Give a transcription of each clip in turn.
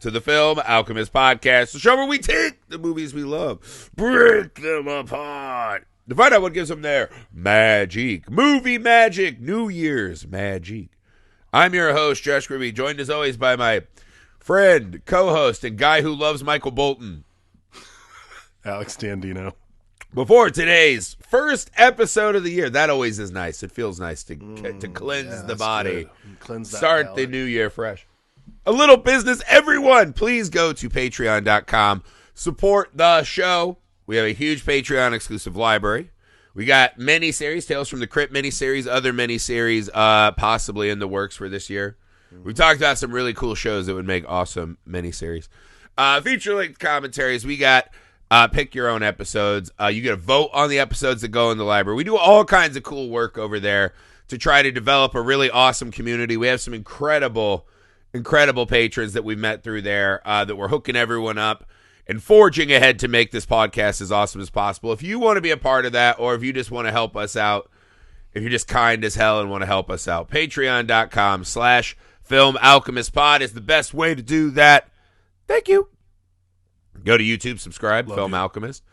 to the Film Alchemist podcast, the show where we take the movies we love, break them apart, to find out what gives them their magic. Movie magic, New Year's magic. I'm your host, Josh Gribby, joined as always by my friend, co-host, and guy who loves Michael Bolton, Alex Dandino. Before today's first episode of the year, that always is nice. It feels nice to cleanse the body. Cleanse that Start palate. the new year fresh. A little business, everyone. Please go to patreon.com. Support the show. We have a huge Patreon exclusive library. We got miniseries, Tales from the Crypt miniseries, other miniseries possibly in the works for this year. We've talked about some really cool shows that would make awesome miniseries. Feature-length commentaries. We got pick your own episodes. You get a vote on the episodes that go in the library. We do all kinds of cool work over there to try to develop a really awesome community. We have some incredible patrons that we met through there that we're hooking everyone up and forging ahead to make this podcast as awesome as possible. If you want to be a part of that, or if you just want to help us out, if you're just kind as hell and want to help us out, patreon.com/Film Alchemist Pod is the best way to do that. Thank you. Go to YouTube, subscribe, Love Film you. Alchemist.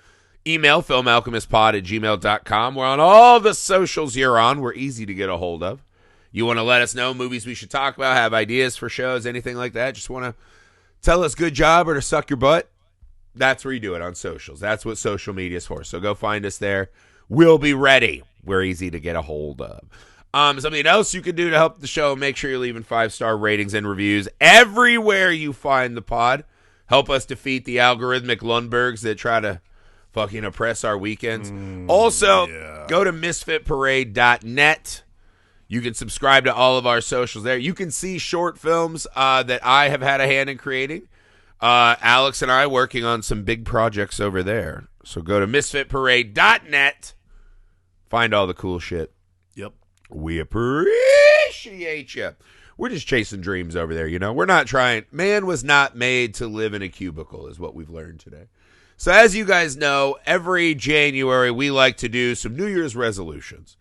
Email filmalchemistpod@gmail.com. We're on all the socials you're on. We're easy to get a hold of. You want to let us know movies we should talk about, have ideas for shows, anything like that, just want to tell us good job or to suck your butt, that's where you do it, on socials. That's what social media is for. So go find us there. We'll be ready. We're easy to get a hold of. Something else you can do to help the show, make sure you're leaving 5-star ratings and reviews everywhere you find the pod. Help us defeat the algorithmic Lundbergs that try to fucking oppress our weekends. Also, go to misfitparade.net. You can subscribe to all of our socials there. You can see short films that I have had a hand in creating. Alex and I working on some big projects over there. So go to misfitparade.net. Find all the cool shit. Yep. We appreciate you. We're just chasing dreams over there, you know. We're not trying. Man was not made to live in a cubicle is what we've learned today. So as you guys know, every January we like to do some New Year's resolutions.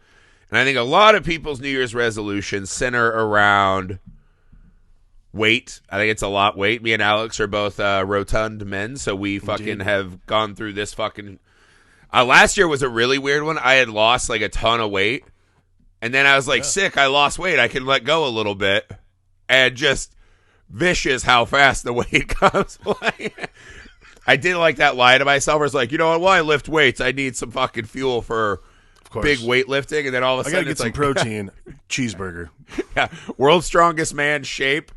And I think a lot of people's New Year's resolutions center around weight. I think it's a lot weight. Me and Alex are both rotund men, so we fucking have gone through this fucking... last year was a really weird one. I had lost like a ton of weight. And then I was like, sick, I lost weight. I can let go a little bit. And just vicious how fast the weight comes. I did like that lie to myself. I was like, you know what? While I lift weights, I need some fucking fuel for big weightlifting. And then all of a I sudden gotta get it's some like protein. Cheeseburger. Yeah, world's strongest man shape,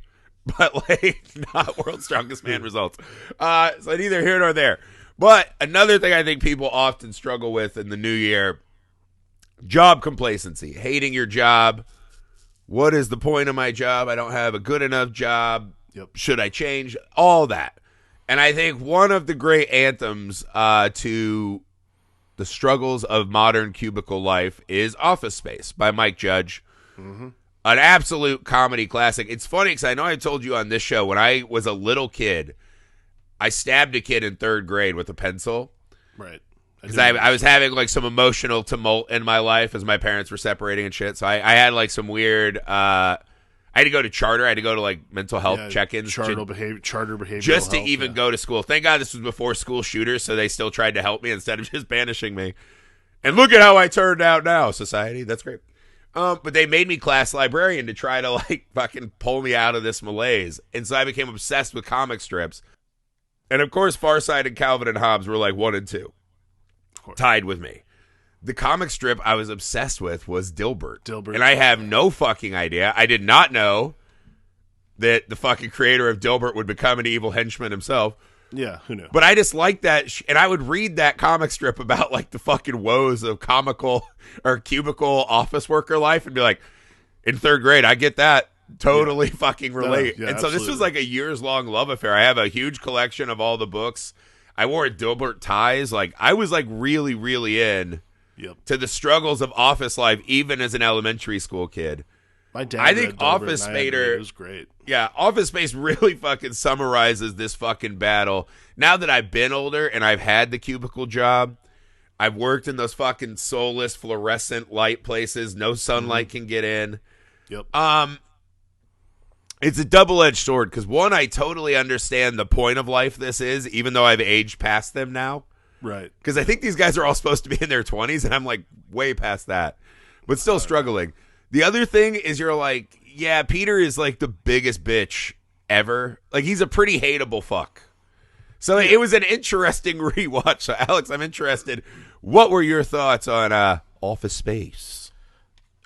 but like not world's strongest man results. So neither here nor there. But another thing I think people often struggle with in the new year, job complacency, hating your job. What is the point of my job? I don't have a good enough job. Yep. Should I change? All that. And I think one of the great anthems to the struggles of modern cubicle life is Office Space by Mike Judge. Mm-hmm. An absolute comedy classic. It's funny because I know I told you on this show, when I was a little kid, I stabbed a kid in 3rd grade with a pencil. Right. Because I was having like some emotional tumult in my life as my parents were separating and shit. So I had like some weird, I had to go to charter. I had to go to like mental health check-ins. Charter behavior. Just to even go to school. Thank God this was before school shooters, so they still tried to help me instead of just banishing me. And look at how I turned out now, society. That's great. But they made me class librarian to try to like fucking pull me out of this malaise. And so I became obsessed with comic strips. And of course, Farside and Calvin and Hobbes were like 1 and 2. Tied with me. The comic strip I was obsessed with was Dilbert. And I have no fucking idea. I did not know that the fucking creator of Dilbert would become an evil henchman himself. Yeah, who knew? But I just liked that. And I would read that comic strip about like the fucking woes of comical or cubicle office worker life and be like, in 3rd grade, I get that. Totally fucking relate. And so this was like a years-long love affair. I have a huge collection of all the books. I wore Dilbert ties. Like I was like really, really in to the struggles of office life, even as an elementary school kid. My dad I think Office Space. It was great. Yeah, Office Space really fucking summarizes this fucking battle. Now that I've been older and I've had the cubicle job, I've worked in those fucking soulless fluorescent light places. No sunlight can get in. Yep. It's a double-edged sword because, one, I totally understand the point of life this is, even though I've aged past them now. Right. Because I think these guys are all supposed to be in their 20s, and I'm like way past that, but still struggling. The other thing is you're like, yeah, Peter is like the biggest bitch ever. Like, he's a pretty hateable fuck. So it was an interesting rewatch. So, Alex, I'm interested. What were your thoughts on Office Space?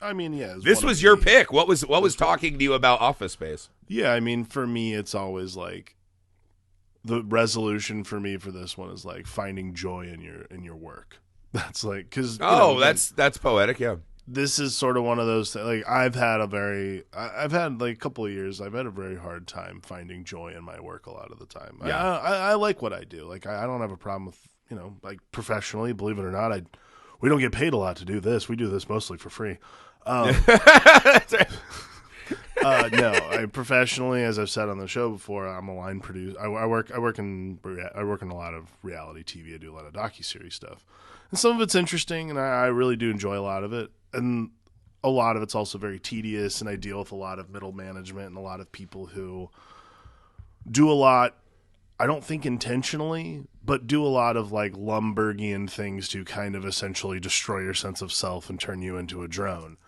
I mean, yeah. This was your pick. What was talking to you about Office Space? Yeah, I mean, for me, it's always like the resolution for me for this one is like finding joy in your work. That's like because that's poetic. Yeah, this is sort of one of those things. Like I've had like a couple of years. I've had a very hard time finding joy in my work a lot of the time. Yeah, I like what I do. Like I don't have a problem with like professionally. Believe it or not, we don't get paid a lot to do this. We do this mostly for free. That's right. No, professionally, as I've said on the show before, I'm a line producer. I work in a lot of reality TV. I do a lot of docuseries stuff, and some of it's interesting, and I really do enjoy a lot of it. And a lot of it's also very tedious, and I deal with a lot of middle management and a lot of people who do a lot. I don't think intentionally, but do a lot of like Lumbergian things to kind of essentially destroy your sense of self and turn you into a drone.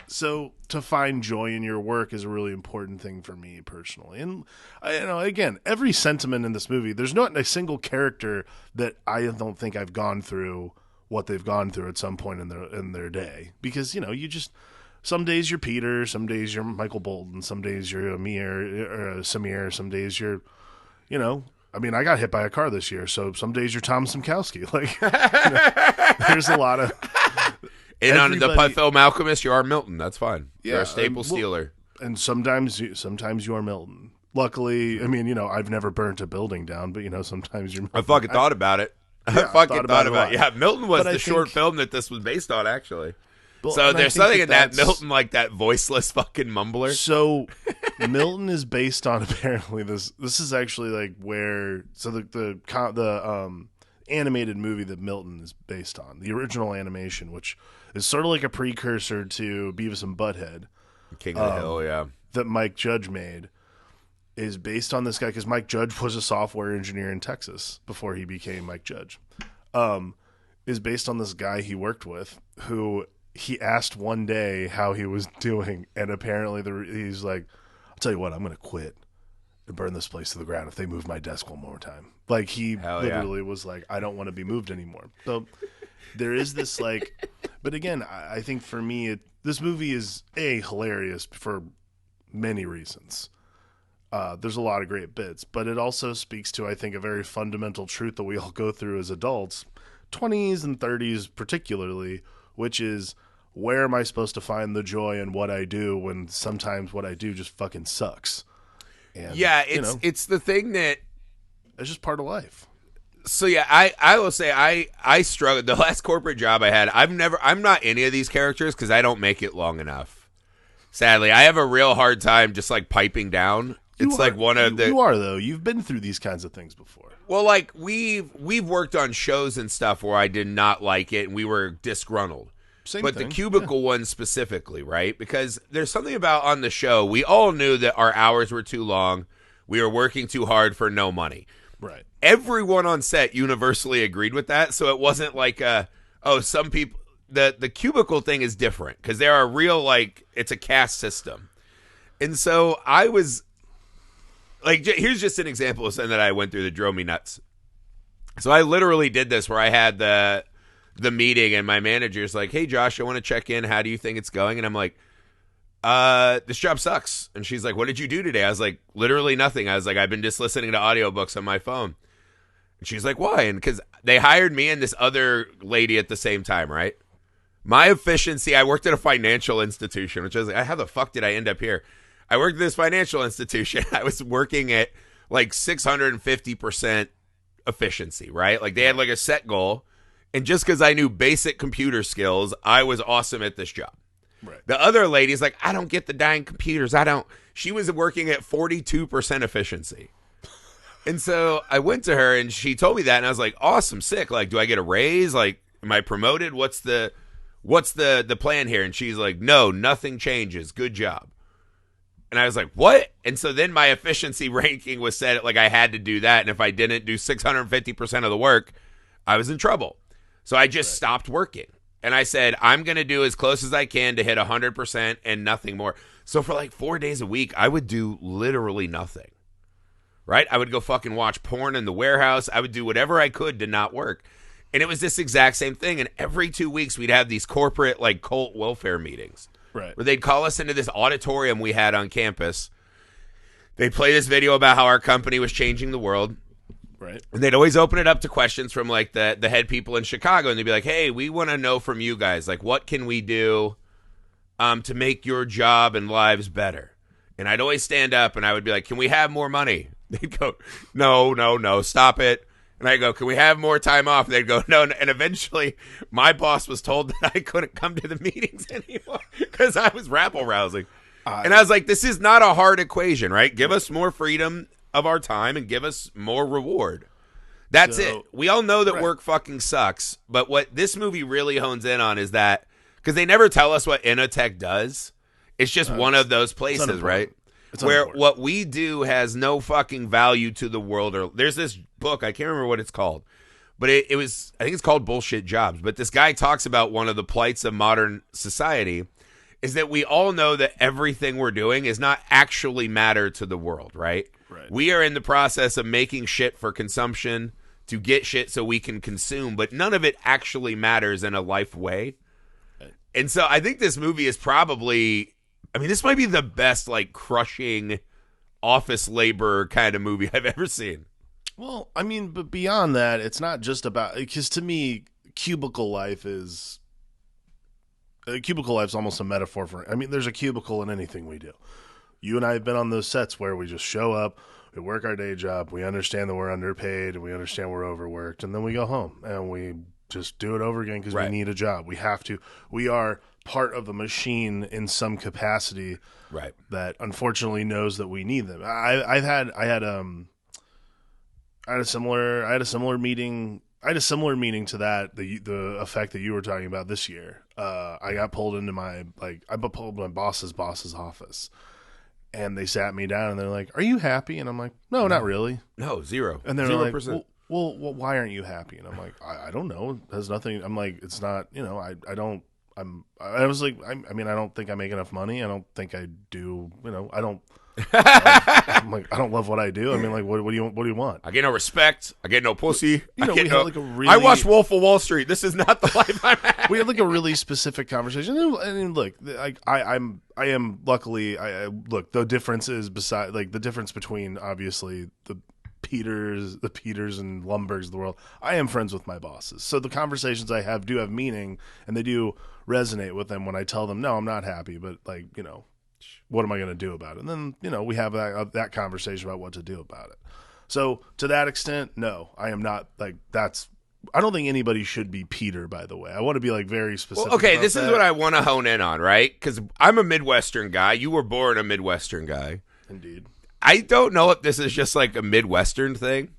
So to find joy in your work is a really important thing for me personally. And again, every sentiment in this movie, there's not a single character that I don't think I've gone through what they've gone through at some point in their day. Because, you just some days you're Peter, some days you're Michael Bolton, some days you're Amir or Samir, some days you're, I mean, I got hit by a car this year, so some days you're Tom Simkowski. Like, there's a lot of. And on the film Alchemist, you are Milton. That's fine. Yeah, you're a staple stealer. And sometimes you are Milton. Luckily, I mean, I've never burnt a building down, but sometimes you're Milton. I fucking thought about it. Yeah, I fucking thought about it. Yeah, Milton was but the short film that this was based on, actually. Well, so there's something in that Milton, like that voiceless fucking mumbler. So Milton is based on apparently this is actually like where the animated movie that Milton is based on, the original animation, which is sort of like a precursor to Beavis and Butthead, King of the Hill, yeah, that Mike Judge made, is based on this guy because Mike Judge was a software engineer in Texas before he became Mike Judge. Is based on this guy he worked with who he asked one day how he was doing, and apparently he's like, "I'll tell you what, I'm going to quit and burn this place to the ground if they move my desk one more time." Like he literally was like, "I don't want to be moved anymore." So there is this like, but again, I think for me, this movie is hilarious for many reasons. There's a lot of great bits, but it also speaks to, I think, a very fundamental truth that we all go through as adults, 20s and 30s particularly, which is, where am I supposed to find the joy in what I do when sometimes what I do just fucking sucks? And, yeah, it's the thing that it's just part of life. So yeah, I will say I struggled. The last corporate job I had, I'm not any of these characters because I don't make it long enough. Sadly, I have a real hard time just like piping down. You are though. You've been through these kinds of things before. Well, like we've worked on shows and stuff where I did not like it and we were disgruntled. But the cubicle one specifically, right? Because there's something about on the show, we all knew that our hours were too long. We were working too hard for no money. Right. Everyone on set universally agreed with that. So it wasn't like, some people, the cubicle thing is different because there are real, like, it's a caste system. And so I was, like, here's just an example of something that I went through that drove me nuts. So I literally did this where I had the meeting and my manager's like, "Hey, Josh, I want to check in. How do you think it's going?" And I'm like, this job sucks. And she's like, "What did you do today?" I was like, literally nothing. I was like, "I've been just listening to audiobooks on my phone." And she's like, "Why?" And because they hired me and this other lady at the same time, right? My efficiency, I worked at a financial institution, which I was like, how the fuck did I end up here? I worked at this financial institution. I was working at like 650% efficiency, right? Like they had like a set goal. And just because I knew basic computer skills, I was awesome at this job. Right. The other lady's like, "I don't get the dang computers. She was working at 42% efficiency. And so I went to her and she told me that. And I was like, awesome, sick. Like, do I get a raise? Like, am I promoted? What's the what's the plan here? And she's like, no, nothing changes. Good job. And I was like, what? And so then my efficiency ranking was set at like I had to do that. And if I didn't do 650% of the work, I was in trouble. So I just stopped working. And I said, I'm going to do as close as I can to hit 100% and nothing more. So for like 4 days a week, I would do literally nothing. Right? I would go fucking watch porn in the warehouse. I would do whatever I could to not work. And it was this exact same thing. And every 2 weeks, we'd have these corporate like cult welfare meetings. Right. Where they'd call us into this auditorium we had on campus. They'd play this video about how our company was changing the world. Right. And they'd always open it up to questions from like the head people in Chicago. And they'd be like, hey, we want to know from you guys, like, what can we do to make your job and lives better? And I'd always stand up and I would be like, can we have more money? They'd go, no, stop it. And I go, can we have more time off? And they'd go, no. And eventually, my boss was told that I couldn't come to the meetings anymore because I was rabble-rousing. And I was like, this is not a hard equation, right? Give us more freedom of our time and give us more reward. That's it. We all know that work fucking sucks. But what this movie really hones in on is that, because they never tell us what Inotech does. It's just one of those places, right? Where what we do has no fucking value to the world. Or there's this book, I can't remember what it's called, but it was, I think it's called Bullshit Jobs. But this guy talks about one of the plights of modern society is that we all know that everything we're doing is not actually matter to the world, right? We are in the process of making shit for consumption to get shit so we can consume, but none of it actually matters in a life way. And so I think this movie is probably, I mean, this might be the best, like, crushing office labor kind of movie I've ever seen. Well, I mean, but beyond that, it's not just about, because to me, cubicle life's almost a metaphor for, I mean, there's a cubicle in anything we do. You and I have been on those sets where we just show up, we work our day job, we understand that we're underpaid, and we understand we're overworked, and then we go home, and we just do it over again because we need a job. We have to. We are part of a machine in some capacity that unfortunately knows that we need them. I had a similar meeting to that, the effect that you were talking about this year. I got pulled into my boss's office, and they sat me down and they're like, "Are you happy?" And I'm like, "No, not really." No, zero. And they're 0%. like, well, why aren't you happy? And I'm like, I don't know. It has nothing. I'm like, it's not, I was like, I mean, I don't think I make enough money. I don't think I do, I don't. I'm like, I don't love what I do. I mean, like, what do you want? I get no respect. I get no pussy. I watched Wolf of Wall Street. This is not the life I'm at. We had like a really specific conversation. And look, I am luckily. Look, the difference is the difference between obviously the Peters and Lumbergs of the world. I am friends with my bosses, so the conversations I have do have meaning, and they do resonate with them when I tell them, no, I'm not happy, but what am I going to do about it? And then, we have that conversation about what to do about it. So to that extent, no, I am not I don't think anybody should be Peter, by the way. I want to be very specific. Well, okay, this is what I want to hone in on, right? Because I'm a Midwestern guy. You were born a Midwestern guy. Indeed. I don't know if this is just a Midwestern thing,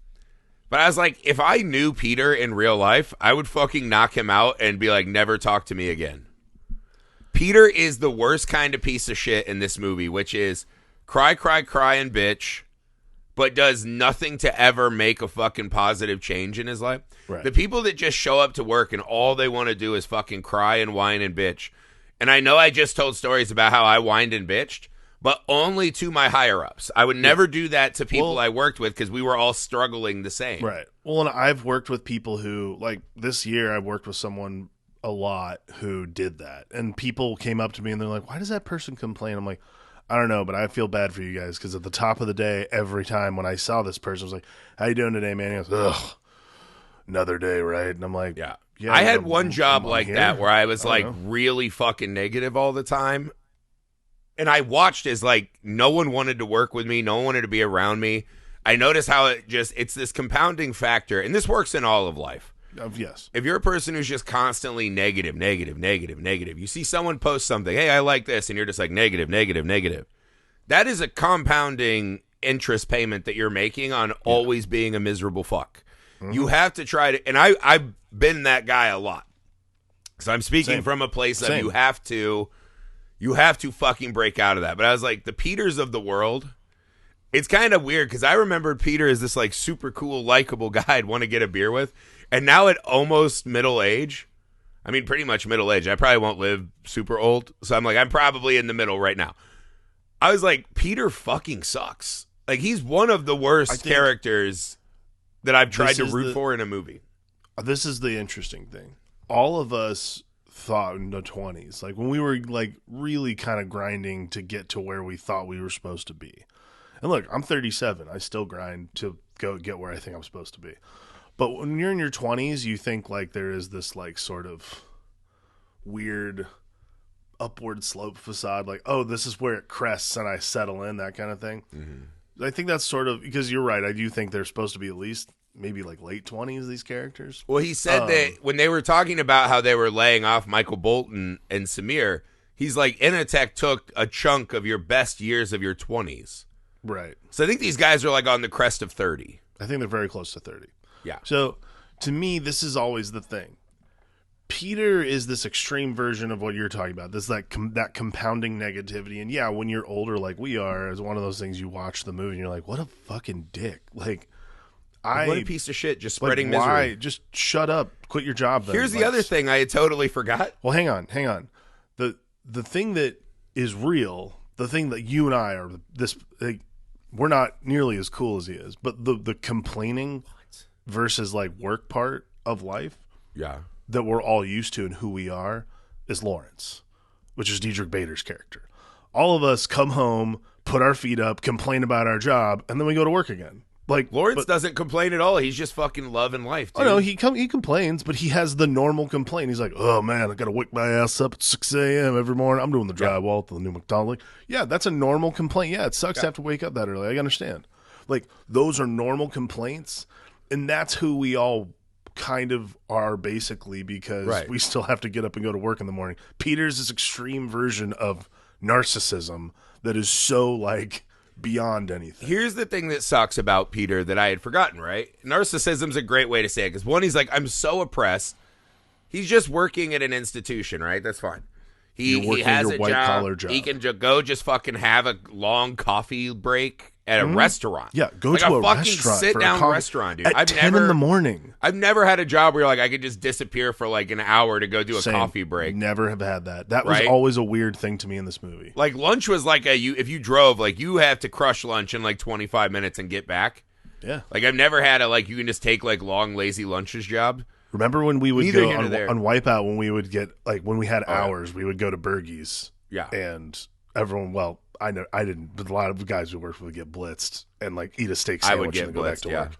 but I was like, if I knew Peter in real life, I would fucking knock him out and be like, never talk to me again. Peter is the worst kind of piece of shit in this movie, which is cry, and bitch, but does nothing to ever make a fucking positive change in his life. Right. The people that just show up to work and all they want to do is fucking cry and whine and bitch. And I know I just told stories about how I whined and bitched, but only to my higher-ups. I would never do that to people I worked with because we were all struggling the same. Right. Well, and I've worked with people who, this year I worked with someone a lot who did that. And people came up to me and they're like, why does that person complain? I'm like, I don't know, but I feel bad for you guys because at the top of the day, every time when I saw this person, I was like, how you doing today, man? He goes, ugh, another day, right? And I'm like, yeah. I had one job like that where I was really fucking negative all the time. And I watched as no one wanted to work with me. No one wanted to be around me. I noticed how it's this compounding factor. And this works in all of life. Yes. If you're a person who's just constantly negative, you see someone post something, hey, I like this, and you're just negative. That is a compounding interest payment that you're making on always being a miserable fuck. Mm-hmm. You have to try to, and I've been that guy a lot. Because I'm speaking Same. from a place of Same. you have to fucking break out of that. But I was like, the Peters of the world, it's kind of weird because I remembered Peter as this like super cool, likable guy I'd want to get a beer with. And now at almost middle age, I mean, pretty much middle age, I probably won't live super old. So I'm like, I'm probably in the middle right now. I was like, Peter fucking sucks. Like, he's one of the worst characters that I've tried to root for in a movie. This is the interesting thing. All of us thought in the 20s, like when we were like really kind of grinding to get to where we thought we were supposed to be. And look, I'm 37. I still grind to go get where I think I'm supposed to be. But when you're in your 20s, you think like there is this like sort of weird upward slope facade, like, oh, this is where it crests and I settle in, that kind of thing. Mm-hmm. I think that's sort of, because you're right, I do think they're supposed to be at least maybe like late 20s, these characters. Well, he said that when they were talking about how they were laying off Michael Bolton and Samir, he's like, Initech took a chunk of your best years of your 20s. Right. So I think these guys are like on the crest of 30. I think they're very close to 30. Yeah. So to me, this is always the thing. Peter is this extreme version of what you're talking about. This like that compounding negativity. And yeah, when you're older like we are, it's one of those things you watch the movie and you're like, what a fucking dick. Like, what a piece of shit, just like, spreading why? misery. Just shut up. Quit your job then. Here's the other thing I had totally forgot. Well, hang on. The thing that is real, the thing that you and I are this, like, we're not nearly as cool as he is, but the complaining versus like work part of life, yeah, that we're all used to and who we are is Lawrence, which is Diedrich Bader's character. All of us come home, put our feet up, complain about our job, and then we go to work again. Like Lawrence doesn't complain at all. He's just fucking loving life, dude. Oh no, he complains, but he has the normal complaint. He's like, "Oh man, I got to wake my ass up at 6 a.m. every morning. I'm doing the drywall at the new McDonald's." Yeah, that's a normal complaint. Yeah, it sucks to have to wake up that early. I understand. Like, those are normal complaints, and that's who we all kind of are, basically, because we still have to get up and go to work in the morning. Peter's this extreme version of narcissism that is so like beyond anything. Here's the thing that sucks about Peter that I had forgotten, right? Narcissism's a great way to say it, because one, he's like, I'm so oppressed. He's just working at an institution, right? That's fine. He has a job. He can go just fucking have a long coffee break at a restaurant. Yeah, go like to a fucking restaurant. sit-down restaurant, dude. At 10 in the morning. I've never had a job where like I could just disappear for like an hour to go do a coffee break. Never have had that. That was always a weird thing to me in this movie. Like, lunch was like if you drove, like, you have to crush lunch in like 25 minutes and get back. Yeah. Like, I've never had you can just take like long, lazy lunches job. Remember when we would go on Wipeout, when we would get, like, when we had hours, we would go to Bergie's. Yeah. And everyone, well, I didn't, but a lot of guys we worked with would get blitzed and like eat a steak sandwich and then go back to work.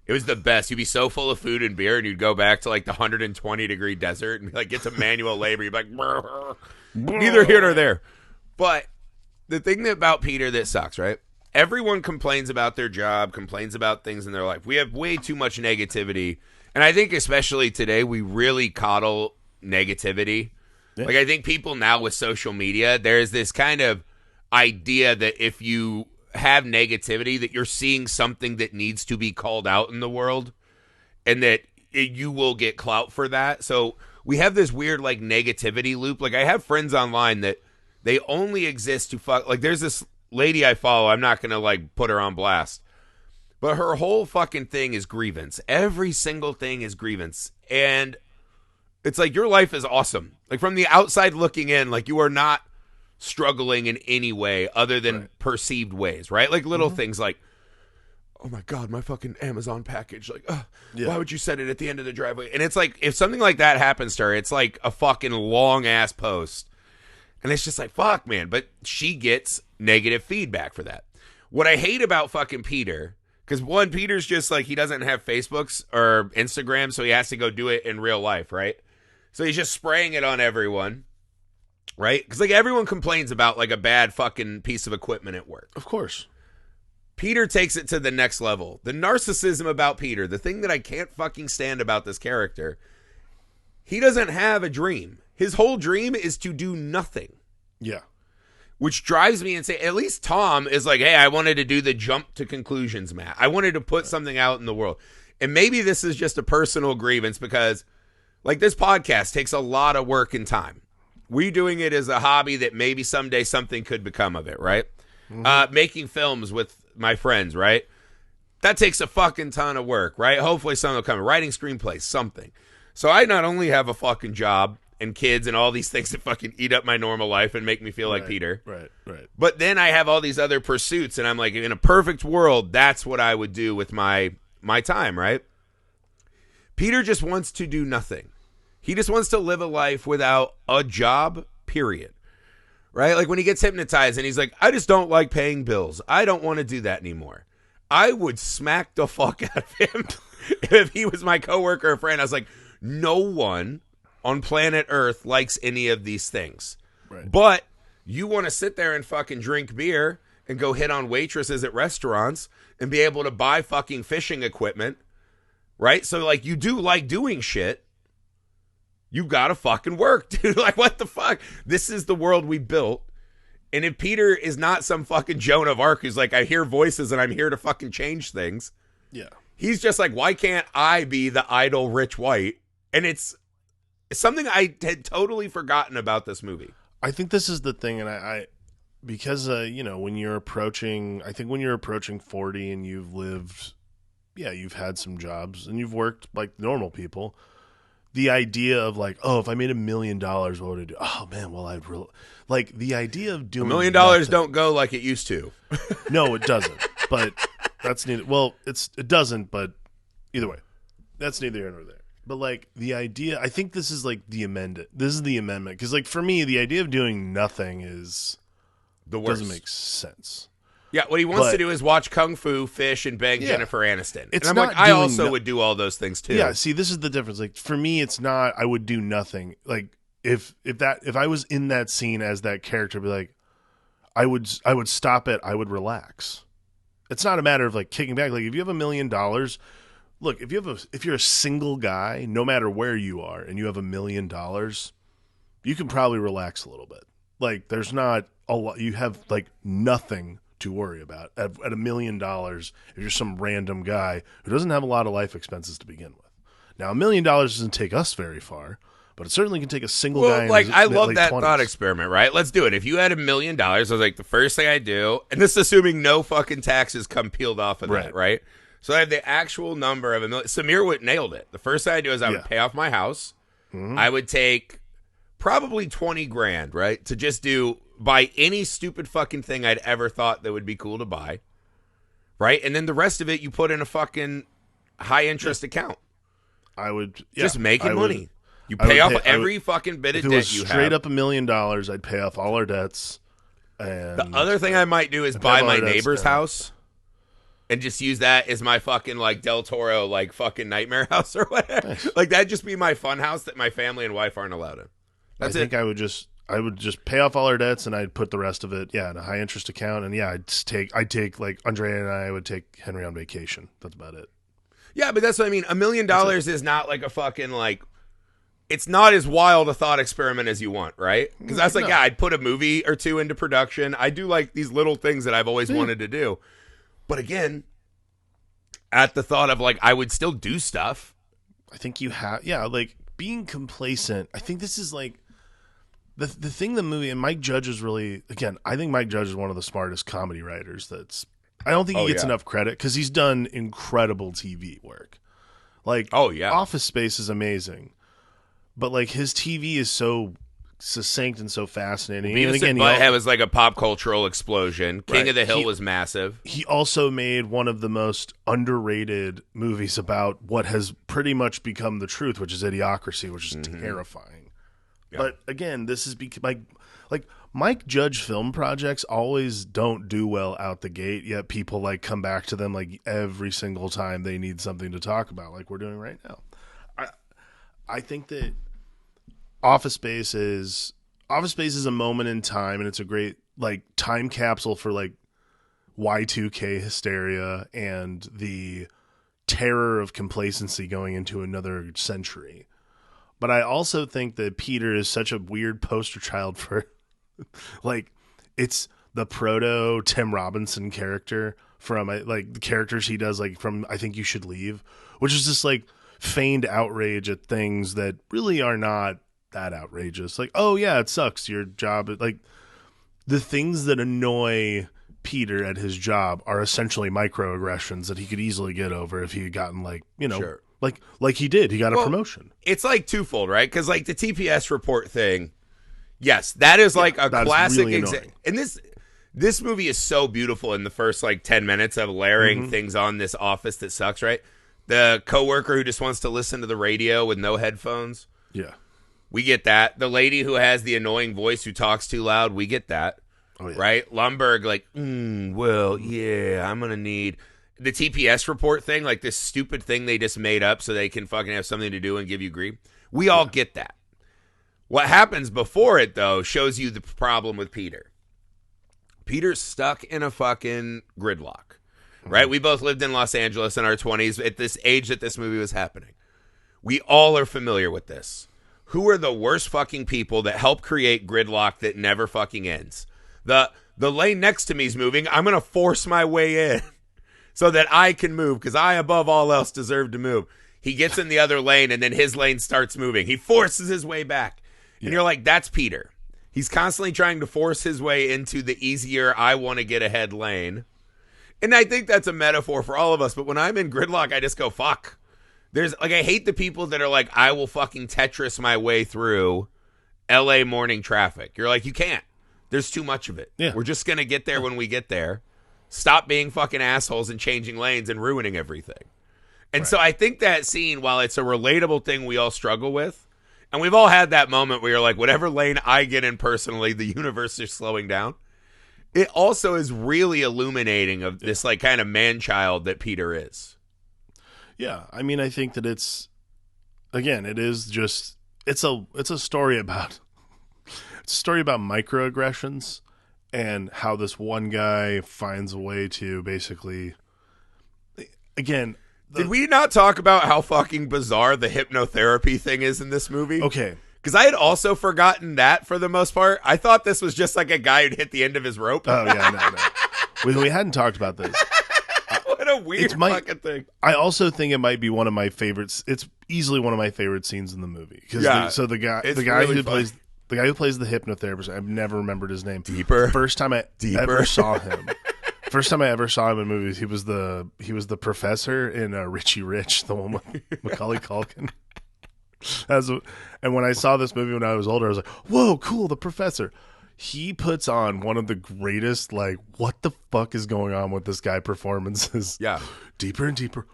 It was the best. You'd be so full of food and beer, and you'd go back to like the 120-degree desert and be like, get to manual labor. You'd be like, brr. Neither here nor there. But the thing about Peter that sucks, right? Everyone complains about their job, complains about things in their life. We have way too much negativity. And I think especially today, we really coddle negativity. Yeah. Like, I think people now with social media, there's this kind of idea that if you have negativity, that you're seeing something that needs to be called out in the world, and that you will get clout for that. So we have this weird like negativity loop. Like, I have friends online that they only exist to fuck. Like, there's this lady I follow. I'm not gonna like put her on blast, but her whole fucking thing is grievance. Every single thing is grievance, and it's like, your life is awesome. Like, from the outside looking in, like, you are not struggling in any way other than perceived ways, right? Like, little things like, oh my God, my fucking Amazon package. Like, why would you set it at the end of the driveway? And it's like, if something like that happens to her, it's like a fucking long ass post. And it's just like, fuck, man. But she gets negative feedback for that. What I hate about fucking Peter, because one, Peter's just like, he doesn't have Facebooks or Instagram, so he has to go do it in real life, right? So he's just spraying it on everyone. Right? Because, like, everyone complains about, like, a bad fucking piece of equipment at work. Of course. Peter takes it to the next level. The narcissism about Peter, the thing that I can't fucking stand about this character, he doesn't have a dream. His whole dream is to do nothing. Yeah. Which drives me insane. At least Tom is like, hey, I wanted to do the jump to conclusions, Matt. I wanted to put something out in the world. And maybe this is just a personal grievance because, like this podcast takes a lot of work and time. We doing it as a hobby that maybe someday something could become of it, right? Making films with my friends, right? That takes a fucking ton of work, right? Hopefully something will come. Writing screenplays, something. So I not only have a fucking job and kids and all these things that fucking eat up my normal life and make me feel like Peter. Right. But then I have all these other pursuits, and I'm like, in a perfect world, that's what I would do with my time, right? Peter just wants to do nothing. He just wants to live a life without a job, period. Right? Like when he gets hypnotized and he's like, I just don't like paying bills. I don't want to do that anymore. I would smack the fuck out of him if he was my coworker or friend. I was like, no one on planet Earth likes any of these things. Right. But you want to sit there and fucking drink beer and go hit on waitresses at restaurants and be able to buy fucking fishing equipment, right? So, like, you do like doing shit. You gotta fucking work, dude. Like, what the fuck? This is the world we built. And if Peter is not some fucking Joan of Arc who's like, I hear voices and I'm here to fucking change things. Yeah. He's just like, why can't I be the idle rich white? And it's something I had totally forgotten about this movie. I think this is the thing, and I because when you're approaching 40 and you've lived, you've had some jobs and you've worked like normal people. The idea of like, oh, if I made $1 million, what would I do? Oh man, well like the idea of doing $1 million don't go like it used to. No, it doesn't. But that's neither. Well, it doesn't. But either way, that's neither here nor there. But like the idea, I think this is like the amendment. This is the amendment because like for me, the idea of doing nothing is the worst. Doesn't make sense. Yeah, what he wants to do is watch Kung Fu, fish, and bang Jennifer Aniston. It's and I'm not like, I also would do all those things too. Yeah, see, this is the difference. Like for me, it's not. I would do nothing. Like if I was in that scene as that character, be like, I would stop it. I would relax. It's not a matter of like kicking back. Like if you have $1 million, look, if you're a single guy, no matter where you are, and you have $1 million, you can probably relax a little bit. Like there's not a lot. You have like nothing to worry about at $1 million if you're some random guy who doesn't have a lot of life expenses to begin with. Now, $1 million doesn't take us very far, but it certainly can take a single guy. Like I love late that 20s. thought experiment, right? Let's do it. If you had $1 million, I was like, the first thing I do, and this is assuming no fucking taxes come peeled off of that, right? So I have the actual number of $1 million. Samir nailed it. The first thing I do is I would pay off my house. Mm-hmm. I would take probably 20 grand, right, to just buy any stupid fucking thing I'd ever thought that would be cool to buy, right? And then the rest of it you put in a fucking high interest account. I would just making money. You pay off every fucking bit of debt you have. If it was straight up $1 million, I'd pay off all our debts. And the other thing I might do is buy my neighbor's house and just use that as my fucking like Del Toro like fucking nightmare house or whatever. Nice. Like that'd just be my fun house that my family and wife aren't allowed in. That's it. I would just pay off all our debts and I'd put the rest of it, in a high interest account. And I'd take like Andrea and I would take Henry on vacation. That's about it. Yeah, but that's what I mean. $1 million is not like a fucking like, it's not as wild a thought experiment as you want, right? Because that's like, I'd put a movie or two into production. I do like these little things that I've always wanted to do. But again, at the thought of like, I would still do stuff. I think you have, like being complacent. I think this is like, The thing the movie, and Mike Judge is really, again, I think Mike Judge is one of the smartest comedy writers I don't think he gets enough credit because he's done incredible TV work. Like, Office Space is amazing. But, like, his TV is so succinct and so fascinating. Beavis and again, and Butthead was like a pop cultural explosion. King of the Hill was massive. He also made one of the most underrated movies about what has pretty much become the truth, which is Idiocracy, which is terrifying. Yeah. But again, this is like Mike Judge film projects always don't do well out the gate, yet people like come back to them like every single time they need something to talk about, like we're doing right now. I think that Office Space is a moment in time, and it's a great like time capsule for like Y2K hysteria and the terror of complacency going into another century. But I also think that Peter is such a weird poster child for, like, it's the proto Tim Robinson character from, like, the characters he does, like, from I Think You Should Leave, which is just, like, feigned outrage at things that really are not that outrageous. Like, oh yeah, it sucks. Your job, like the things that annoy Peter at his job are essentially microaggressions that he could easily get over if he had gotten Sure. like he did. He got a promotion. It's like twofold, right? Because like the TPS report thing, yes, that is like a classic really example. And this movie is so beautiful in the first like 10 minutes of layering things on this office that sucks, right? The coworker who just wants to listen to the radio with no headphones. Yeah. We get that. The lady who has the annoying voice who talks too loud, we get that. Oh, yeah. Right? Lumberg, like, well, yeah, I'm going to need the TPS report thing, like this stupid thing they just made up so they can fucking have something to do and give you grief. We all get that. What happens before it, though, shows you the problem with Peter. Peter's stuck in a fucking gridlock, right? We both lived in Los Angeles in our 20s at this age that this movie was happening. We all are familiar with this. Who are the worst fucking people that help create gridlock that never fucking ends? The lane next to me is moving. I'm going to force my way in so that I can move because I, above all else, deserve to move. He gets in the other lane and then his lane starts moving. He forces his way back. And you're like, that's Peter. He's constantly trying to force his way into the easier, I want to get ahead lane. And I think that's a metaphor for all of us. But when I'm in gridlock, I just go, fuck. I hate the people that are like, I will fucking Tetris my way through LA morning traffic. You're like, you can't. There's too much of it. Yeah. We're just going to get there when we get there. Stop being fucking assholes and changing lanes and ruining everything. And so I think that scene, while it's a relatable thing we all struggle with, and we've all had that moment where you're like, whatever lane I get in personally, the universe is slowing down. It also is really illuminating of this like kind of man-child that Peter is. Yeah. I mean, I think that it is just, it's a story about microaggressions and how this one guy finds a way to basically, again. Did we not talk about how fucking bizarre the hypnotherapy thing is in this movie? Okay. Because I had also forgotten that for the most part. I thought this was just like a guy who'd hit the end of his rope. Oh, yeah, no. We hadn't talked about this. What a weird fucking thing. I also think it might be one of my favorites. It's easily one of my favorite scenes in the movie. The guy who plays the hypnotherapist, I've never remembered his name. Deeper. The first time I ever saw him. First time I ever saw him in movies, he was the professor in Richie Rich, the one with Macaulay Culkin. And when I saw this movie when I was older, I was like, "Whoa, cool! The professor." He puts on one of the greatest, like, what the fuck is going on with this guy performances. Yeah, deeper and deeper.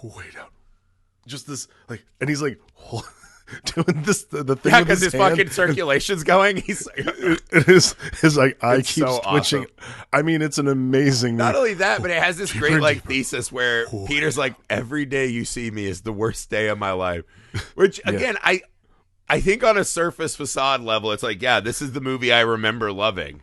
Way down. Just this, like, and he's like doing this the thing. Yeah, because his fucking circulation's going. He's his like eye keeps so twitching. Awesome. I mean, it's an amazing. Not only that, but it has this great like thesis where Peter's like, every day you see me is the worst day of my life. Which again, I think on a surface facade level, it's like, yeah, this is the movie I remember loving.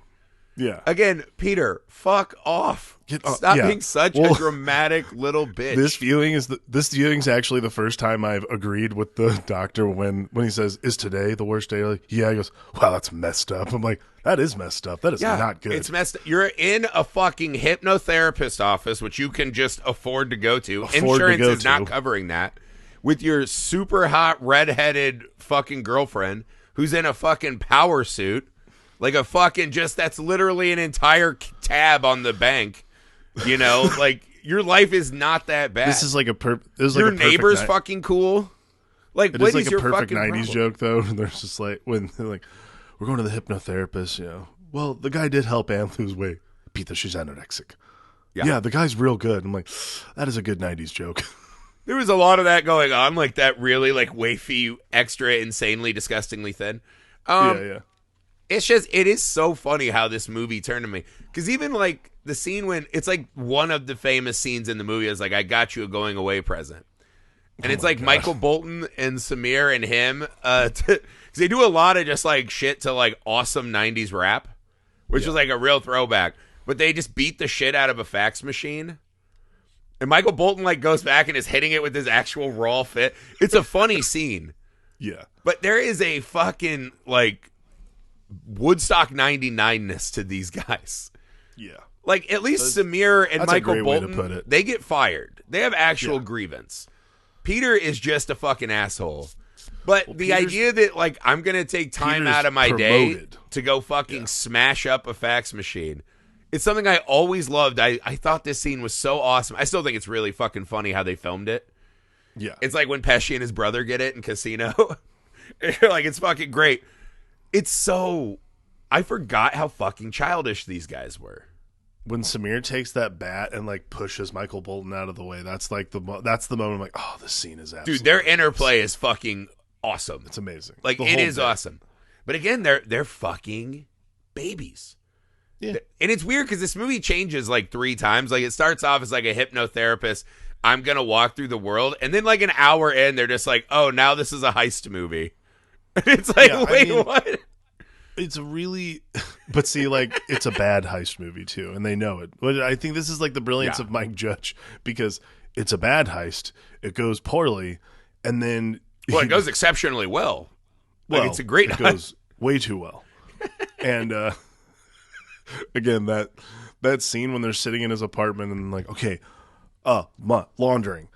Yeah. Again, Peter, fuck off. Stop being such a dramatic little bitch. This viewing is actually the first time I've agreed with the doctor when he says, "Is today the worst day?" Like, yeah, he goes, "Wow, that's messed up." I'm like, that is messed up. That is not good. It's messed up. You're in a fucking hypnotherapist office, which you can just afford to go to. Insurance is not covering that. With your super hot redheaded fucking girlfriend who's in a fucking power suit. Like a fucking that's literally an entire tab on the bank. You know, like your life is not that bad. This is like your neighbor's fucking cool. Like, what is your perfect fucking 90s problem? joke though? There's just like when they're like, we're going to the hypnotherapist, you know. Well, the guy did help Anne lose weight. Peter, she's anorexic. Yeah, the guy's real good. I'm like, that is a good 90s joke. There was a lot of that going on, like that really like wafy, extra, insanely, disgustingly thin. Yeah. It's just, it is so funny how this movie turned to me. Because even like the scene when it's like one of the famous scenes in the movie is like, I got you a going away present. And it's like God. Michael Bolton and Samir and him. Because they do a lot of just like shit to like awesome 90s rap, which is like a real throwback. But they just beat the shit out of a fax machine. And Michael Bolton like goes back and is hitting it with his actual raw fit. It's a funny scene. Yeah. But there is a fucking like Woodstock 99-ness to these guys. Yeah. Like at least Samir and Michael a great Bolton, way to put it. they get fired. They have actual grievance. Peter is just a fucking asshole. But the Peter's- idea that, like, I'm going to take time Peter's out of my day promoted. to go fucking smash up a fax machine, it's something I always loved. I thought this scene was so awesome. I still think it's really fucking funny how they filmed it. Yeah. It's like when Pesci and his brother get it in Casino. Like, it's fucking great. It's so... I forgot how fucking childish these guys were. When Samir takes that bat and like pushes Michael Bolton out of the way, that's like that's the moment I'm like, oh, this scene is absolutely Dude, their interplay is fucking awesome. It's amazing. Like, The it whole is bit. awesome. But again, they're fucking babies. Yeah. And it's weird because this movie changes like 3 times. Like, it starts off as like a hypnotherapist. I'm going to walk through the world. And then like an hour in, they're just like, oh, now this is a heist movie. And it's like, Yeah, wait, what? It's really, but see, like, it's a bad heist movie too, and they know it. But I think this is like the brilliance of Mike Judge, because it's a bad heist, it goes poorly, and then Well, it goes exceptionally well. Like, well, it's a great it goes way too well. And again, that scene when they're sitting in his apartment and like, okay, laundering.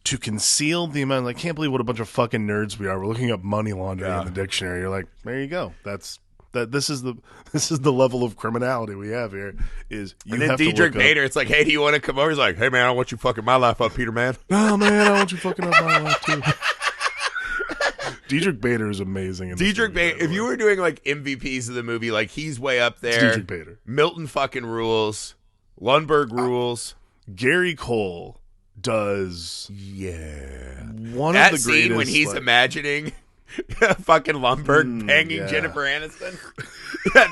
To conceal the amount, I can't believe what a bunch of fucking nerds we are. We're looking up money laundering in the dictionary. You're like, there you go. This is the level of criminality we have here. Is you And then have to Diedrich look Bader, it's like, hey, do you want to come over? He's like, hey, man, I want you fucking my life up, Peter, man. Oh man, I want you fucking up my life too. Diedrich Bader is amazing. In this Diedrich movie, Bader, if you were doing like MVPs of the movie, like, he's way up It's there. Diedrich Bader, Milton fucking rules. Lundberg rules. Gary Cole does Yeah. one That of the scene greatest. when he's like, imagining fucking Lundberg banging yeah. Jennifer Aniston.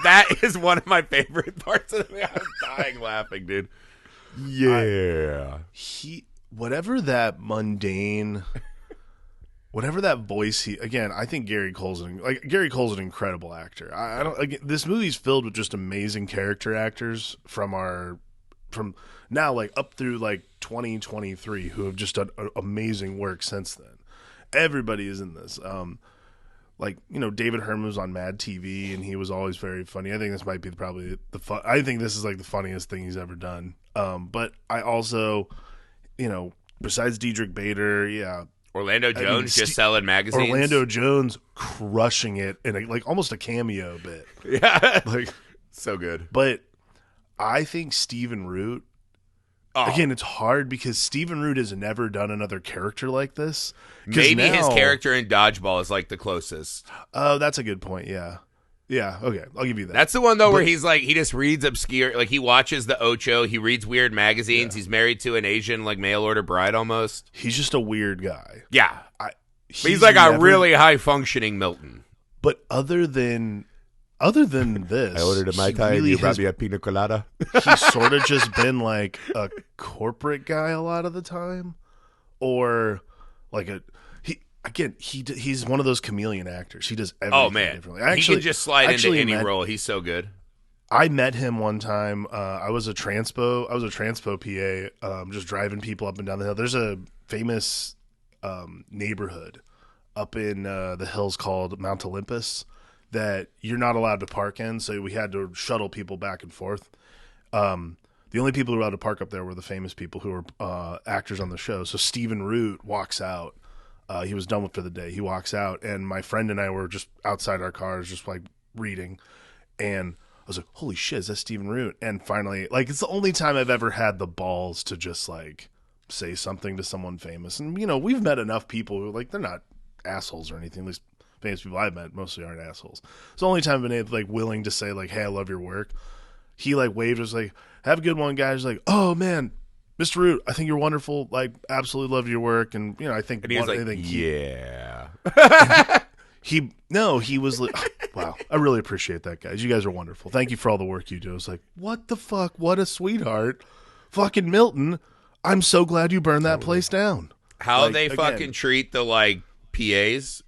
That is one of my favorite parts of the movie. I was dying laughing, dude. Yeah. whatever that mundane, whatever that voice I think Gary Cole's an incredible actor. I don't again, this movie's filled with just amazing character actors from now like up through like 2023 who have just done amazing work since then. Everybody is in this. Like, you know, David Herman was on Mad TV and he was always very funny. I think this might be probably I think this is like the funniest thing he's ever done. But I also, you know, besides Diedrich Bader, yeah, Orlando Jones just selling magazines. Orlando Jones crushing it in like almost a cameo bit. Yeah. Like, so good. but I think Stephen Root. Oh, Again, it's hard because Stephen Root has never done another character like this. 'Cause maybe his now- character in Dodgeball is like the closest. Oh, that's a good point. Yeah. Yeah. Okay. I'll give you that. That's the one though where he's like, he just reads obscure, like he watches the Ocho, he reads weird magazines. He's married to an Asian like mail order bride almost. He's just a weird guy. Yeah, but he's like a really high functioning Milton. But other than this, I ordered a Mai he Tai and really you brought has- me a pina colada. he's sort of just been like a corporate guy a lot of the time, or like he's one of those chameleon actors. He does everything Oh man, differently. he can just slide into any role. He's so good. I met him one time. I was a transpo PA, just driving people up and down the hill. There's a famous neighborhood up in the hills called Mount Olympus that you're not allowed to park in, so we had to shuttle people back and forth. The only people who were allowed to park up there were the famous people who were actors on the show. So Stephen Root walks out. He was done for the day. He walks out, and my friend and I were just outside our cars, just like reading, and I was like, holy shit, is that Stephen Root? And finally, like, it's the only time I've ever had the balls to just, like, say something to someone famous. And, you know, we've met enough people who, like, they're not assholes or anything. At least famous people I've met mostly aren't assholes. It's the only time I've been, like, willing to say, like, hey, I love your work. He, like, waved, was like, have a good one, guys. Like, oh, man, Mr. Root, I think you're wonderful. Like, absolutely love your work. And, you know, I think... And he was like, yeah. He was like, wow, I really appreciate that, guys. You guys are wonderful. Thank you for all the work you do. I was like, what the fuck? What a sweetheart. Fucking Milton, I'm so glad you burned that place down. How Like, they again, fucking treat the, like, PAs.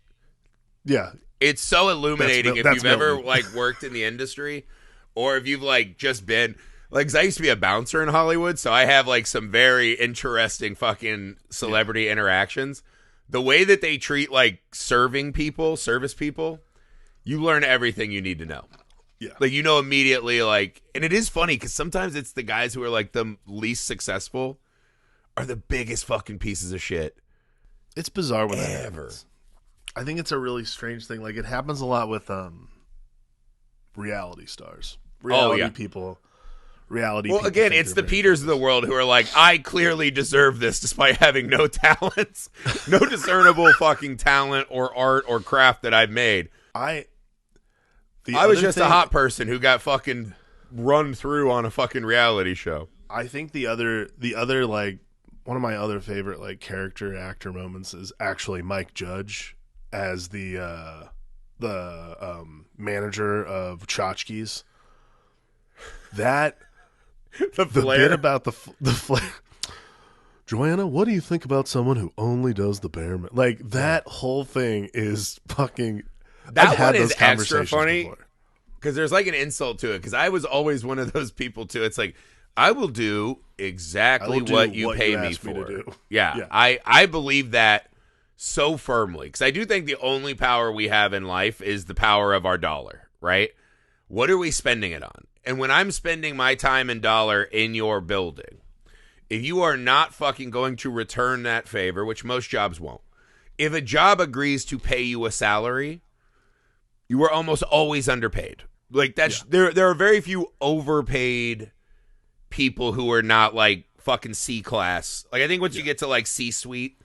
Yeah. It's so illuminating if That's you've ever, Milton. like, worked in the industry or if you've, like, just been... Like, 'cause I used to be a bouncer in Hollywood, so I have, like, some very interesting fucking celebrity interactions. The way that they treat, like, service people, you learn everything you need to know. Yeah. Like, you know immediately, like... And it is funny, because sometimes it's the guys who are, like, the least successful are the biggest fucking pieces of shit. It's bizarre when that Ever. happens. I think it's a really strange thing. Like, it happens a lot with reality stars, reality people, reality. Well, people again, think it's they're the very Peters of the famous. world who are like, I clearly deserve this despite having no talents, no discernible fucking talent or art or craft that I've made. I was just a hot person who got fucking run through on a fucking reality show. I think the other like one of my other favorite like character actor moments is actually Mike Judge as the manager of Tchotchkes. That the Flair. bit about the Flair. Joanna, what do you think about someone who only does the bare minimum? Like, that whole thing is fucking. That I've had one those is extra conversations funny before. because there's like an insult to it. Because I was always one of those people too. It's like, I will do exactly what you pay me ask for. to do. Yeah. I believe that so firmly because I do think the only power we have in life is the power of our dollar, right? What are we spending it on? And when I'm spending my time and dollar in your building, if you are not fucking going to return that favor, which most jobs won't, if a job agrees to pay you a salary, you are almost always underpaid. Like that's there are very few overpaid people who are not like fucking C class. Like I think once you get to like C-suite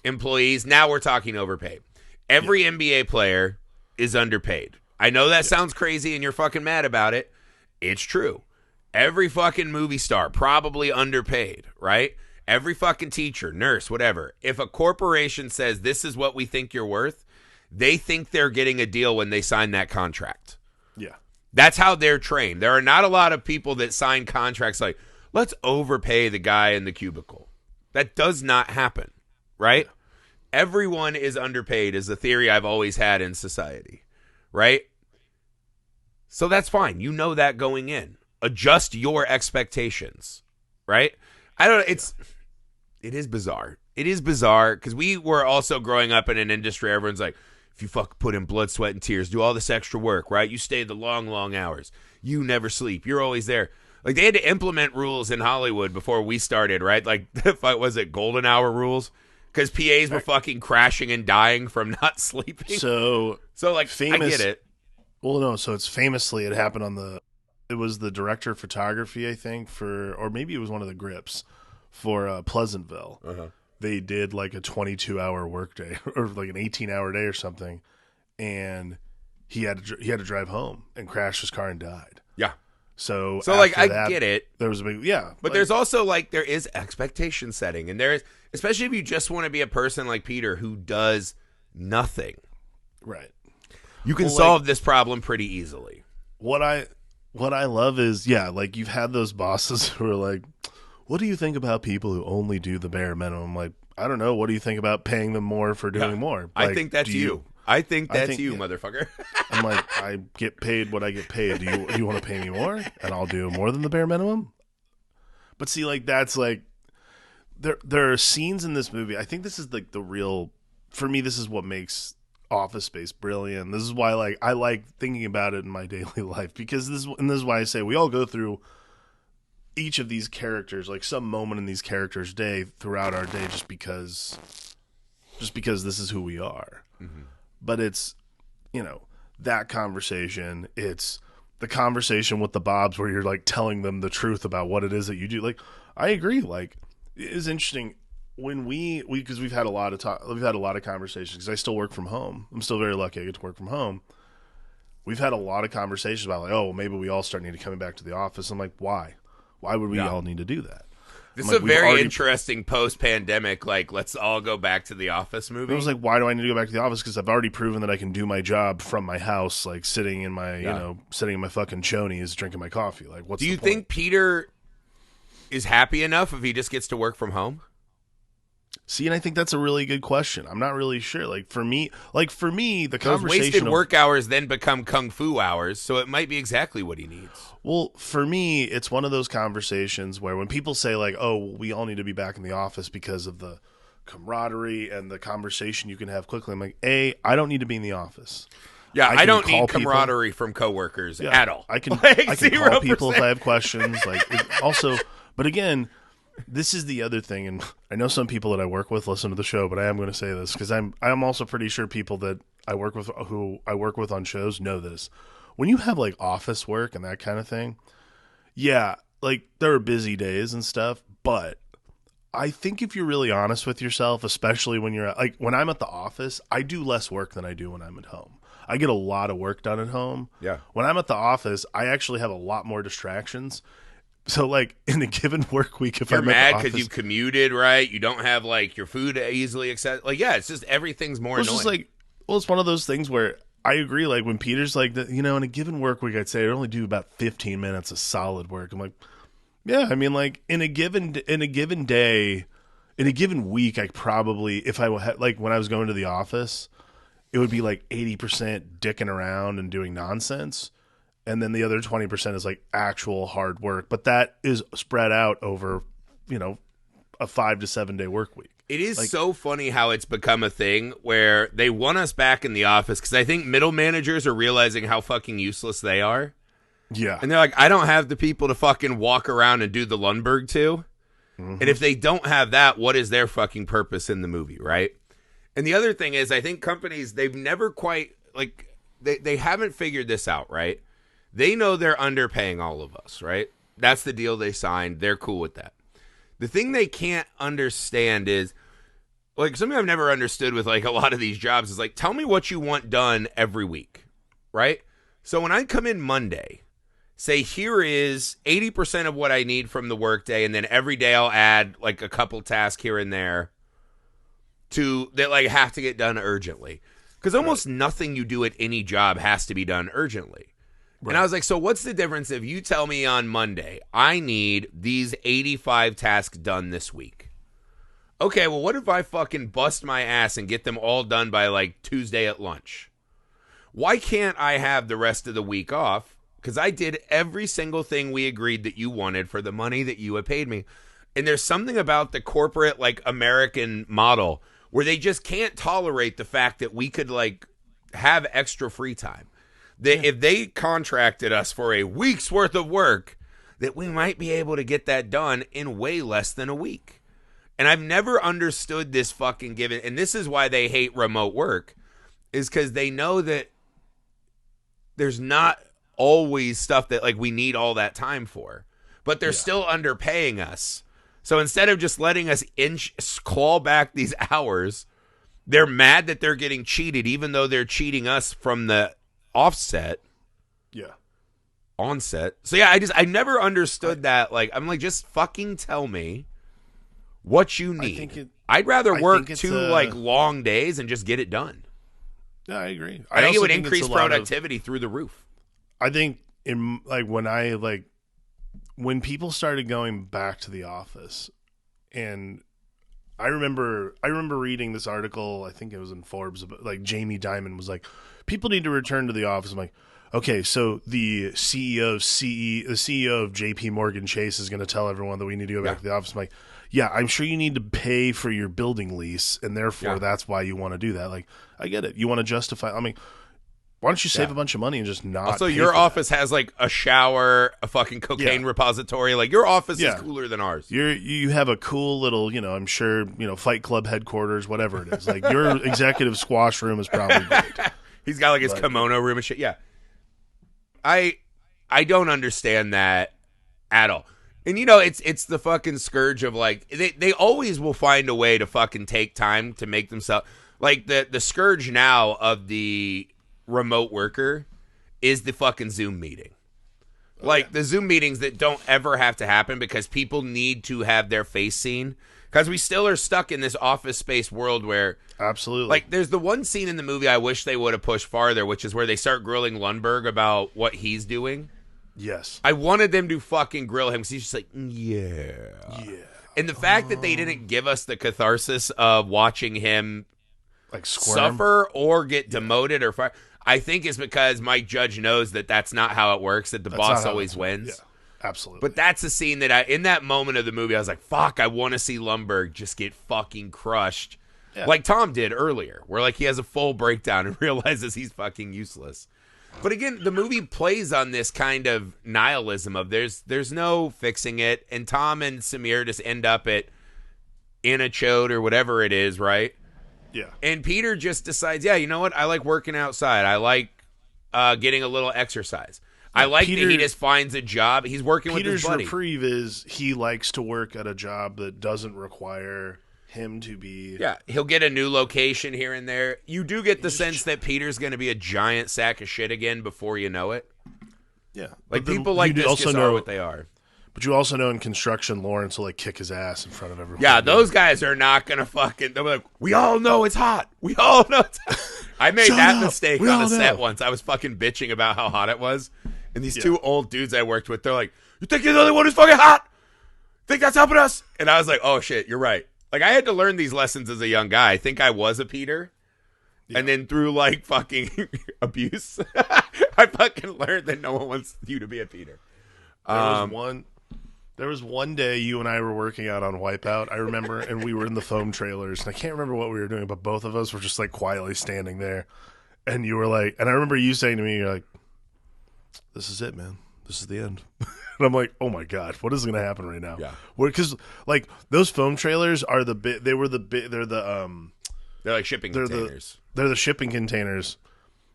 employees, now we're talking overpaid. Every NBA player is underpaid. I know that sounds crazy and you're fucking mad about it. It's true. Every fucking movie star probably underpaid, right? Every fucking teacher, nurse, whatever. If a corporation says this is what we think you're worth, they think they're getting a deal when they sign that contract. Yeah. That's how they're trained. There are not a lot of people that sign contracts like, let's overpay the guy in the cubicle. That does not happen, right? Everyone is underpaid is the theory I've always had in society, right? So that's fine. You know that going in. Adjust your expectations, right? It is bizarre. It is bizarre because we were also growing up in an industry. Everyone's like, if you fuck put in blood, sweat, and tears, do all this extra work, right? You stay the long, long hours. You never sleep. You're always there. Like they had to implement rules in Hollywood before we started, right? Like, was it golden hour rules? Because PAs were fucking crashing and dying from not sleeping. So like, famous, I get it. Well, no. So it's famously, it happened on it was the director of photography, I think, or maybe it was one of the grips for Pleasantville. Uh-huh. They did like a 22-hour workday or like an 18-hour day or something, and he had to drive home and crash his car and died. Yeah. So like I that, get it. There was a big but there's also like there is expectation setting, and there is, especially if you just want to be a person like Peter who does nothing. Right. You can solve this problem pretty easily. What I love is like you've had those bosses who are like, what do you think about people who only do the bare minimum? Like, I don't know. What do you think about paying them more for doing more? Like, I think that's you. I think that's you, motherfucker. I'm like, I get paid what I get paid. Do you want to pay me more? And I'll do more than the bare minimum? But see, like, that's like, there are scenes in this movie. I think this is like the real, for me, this is what makes Office Space brilliant. This is why like I like thinking about it in my daily life, because this is why I say we all go through each of these characters, like some moment in these characters' day throughout our day, just because this is who we are. Mm-hmm. But it's, that conversation, it's the conversation with the Bobs where you're like telling them the truth about what it is that you do. Like, I agree. Like, it is interesting when because we've had a lot of conversations, because I still work from home. I'm still very lucky I get to work from home. We've had a lot of conversations about like, oh, maybe we all start needing to come back to the office. I'm like, why? Why would we all need to do that? This is a very interesting post-pandemic, like, let's all go back to the office movie. I was like, why do I need to go back to the office? Because I've already proven that I can do my job from my house, like sitting in my, sitting in my fucking chonies, drinking my coffee. Like, what's the point? Do you think Peter is happy enough if he just gets to work from home? See, and I think that's a really good question. I'm not really sure. Like for me, the Those conversation wasted work hours then become kung fu hours, so it might be exactly what he needs. Well, for me, it's one of those conversations where when people say like, "Oh, we all need to be back in the office because of the camaraderie and the conversation you can have quickly," I'm like, I don't need to be in the office. Yeah, I don't need people. camaraderie from coworkers at all. I can like, I can call people if I have questions. Like, but again, this is the other thing, and I know some people that I work with listen to the show, but I am going to say this because I'm also pretty sure people that who I work with on shows know this. When you have like office work and that kind of thing, yeah, like there are busy days and stuff, but I think if you're really honest with yourself, especially when you're like when I'm at the office, I do less work than I do when I'm at home. I get a lot of work done at home. Yeah. When I'm at the office, I actually have a lot more distractions. So, like, in a given work week, if You're I'm mad at the because office, you commuted, right? You don't have, like, your food easily accessible. Like, yeah, it's just everything's more it's annoying. just like, well, it's one of those things where I agree. Like, when Peter's like, in a given work week, I'd say I only do about 15 minutes of solid work. I'm like, yeah, I mean, like, in a given day, in a given week, I probably, if I had, like, when I was going to the office, it would be like 80% dicking around and doing nonsense. And then the other 20% is like actual hard work. But that is spread out over, a 5 to 7 day work week. It is so funny how it's become a thing where they want us back in the office because I think middle managers are realizing how fucking useless they are. Yeah. And they're like, I don't have the people to fucking walk around and do the Lundberg to. Mm-hmm. And if they don't have that, what is their fucking purpose in the movie, right? And the other thing is, I think companies, they've never quite, like, they haven't figured this out, right? They know they're underpaying all of us, right? That's the deal they signed. They're cool with that. The thing they can't understand is, like, something I've never understood with, like, a lot of these jobs is, like, tell me what you want done every week, right? So when I come in Monday, say, here is 80% of what I need from the workday, and then every day I'll add, like, a couple tasks here and there that, like, have to get done urgently. Because almost nothing you do at any job has to be done urgently. Right. And I was like, so what's the difference if you tell me on Monday, I need these 85 tasks done this week? Okay, well, what if I fucking bust my ass and get them all done by, like, Tuesday at lunch? Why can't I have the rest of the week off? Because I did every single thing we agreed that you wanted for the money that you had paid me. And there's something about the corporate, like, American model where they just can't tolerate the fact that we could, like, have extra free time. If they contracted us for a week's worth of work, that we might be able to get that done in way less than a week. And I've never understood this fucking given, and this is why they hate remote work, is because they know that there's not always stuff that, like, we need all that time for. But they're still underpaying us. So instead of just letting us claw back these hours, they're mad that they're getting cheated, even though they're cheating us from the offset. Yeah. Onset. So yeah, I never understood that. Like, I'm like, just fucking tell me what you need. I'd rather work two like long days and just get it done. Yeah, I agree. I think it would increase productivity through the roof. I think when people started going back to the office, and I remember reading this article, I think it was in Forbes, about, like, Jamie Dimon was like, people need to return to the office. I'm like, okay, so the CEO of JP Morgan Chase is going to tell everyone that we need to go back to the office. I'm like, yeah, I'm sure you need to pay for your building lease, and therefore that's why you want to do that. Like, I get it. You want to justify. I mean, why don't you save a bunch of money and just not? Also, your office has like a shower, a fucking cocaine repository. Like, your office is cooler than ours. You have a cool little, I'm sure, Fight Club headquarters, whatever it is. Like, your executive squash room is probably great. He's got like his kimono room and shit. Yeah. I don't understand that at all. And it's the fucking scourge of, like, they always will find a way to fucking take time to make themselves, like, the scourge now of the remote worker is the fucking Zoom meeting. Like, the Zoom meetings that don't ever have to happen because people need to have their face seen. Because we still are stuck in this office space world where... Absolutely. Like, there's the one scene in the movie I wish they would have pushed farther, which is where they start grilling Lundberg about what he's doing. Yes. I wanted them to fucking grill him because he's just like, yeah. And the fact that they didn't give us the catharsis of watching him like squirm, suffer or get demoted or fired, I think is because Mike Judge knows that that's not how it works, that that's boss always wins. Yeah. Absolutely. But that's a scene that in that moment of the movie, I was like, fuck, I want to see Lundberg just get fucking crushed. Yeah. Like Tom did earlier, where, like, he has a full breakdown and realizes he's fucking useless. But again, the movie plays on this kind of nihilism of there's no fixing it, and Tom and Samir just end up in a chode or whatever it is, right? Yeah. And Peter just decides, yeah, you know what? I like working outside. I like getting a little exercise. I like that he just finds a job. He's working with his buddy. Peter's reprieve is he likes to work at a job that doesn't require him to be... Yeah, he'll get a new location here and there. You do get the sense that Peter's going to be a giant sack of shit again before you know it. Yeah. Like, people like this also just know are what they are. But you also know in construction, Lawrence will, like, kick his ass in front of everyone. Yeah, those guys are not going to fucking... They'll be like, we all know it's hot. We all know it's hot. I made that mistake on a set once. I was fucking bitching about how hot it was. And these two old dudes I worked with, they're like, you think you're the only one who's fucking hot? Think that's helping us? And I was like, oh, shit, you're right. Like, I had to learn these lessons as a young guy. I think I was a Peter. Yeah. And then through, like, fucking abuse, I fucking learned that no one wants you to be a Peter. There was one day you and I were working out on Wipeout, I remember, and we were in the foam trailers. And I can't remember what we were doing, but both of us were just, like, quietly standing there. And you were like, and I remember you saying to me, you're like, this is it, man. This is the end. And I'm like, oh my God, what is going to happen right now? Yeah. Because, like, those foam trailers are they're like shipping containers. They're the shipping containers.